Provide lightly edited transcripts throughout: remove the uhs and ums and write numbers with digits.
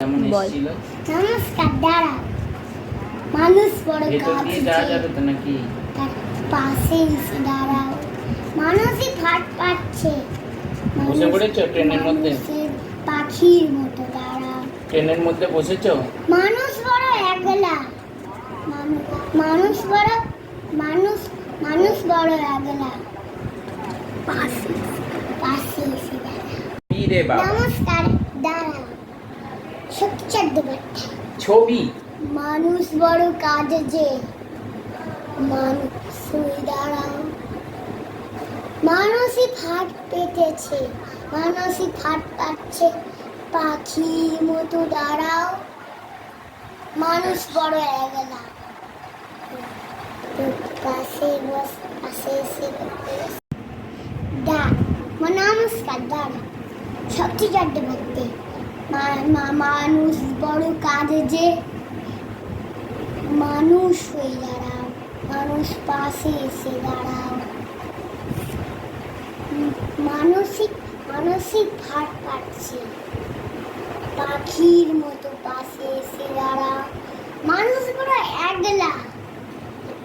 কেমন বল। এসেছিল? নমস্কার, দাঁড়াও। মানুষ বড় ভেতর কাজ দিয়ে যাওয়া যাবে তো নাকি? তার পাশে এসে দাঁড়াও। মানুষই ফাট পাচ্ছে। বসে পড়েছো ট্রেনের মধ্যে? মানুষের পাখির মতো দাঁড়াও। ট্রেনের মধ্যে বসেছো? মানুষ বড় একলা। মানুষ বড় মানুষ মানুষ বড় একলা। পাশে পাশে এসে দাঁড়াও। কি রে বাবা? নমস্কার, দাঁড়াও। সত্যি বার্তা। ছবি? মানুষ বড় কাজে যে মানুষ দাঁড়াও। মানুষই ফাট পেতেছে, মানুষই ফাট পাচ্ছে, পাখির মতো দাঁড়াও। মানুষ বড় একলা। পাশে এসে নমস্কার, দাঁড়াও। সত্যি চারটে বার্তে। মানুষ বড় কাজে যে মানুষ হয়ে দাঁড়াও। মানুষ পাশে এসে দাঁড়াও। মানসিক ভার পাচ্ছে, পাখির মতো পাশে এসে দাঁড়াও। মানুষ বড় একলা,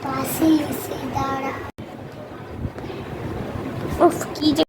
পাশে এসে দাঁড়াও। উফ, কি যে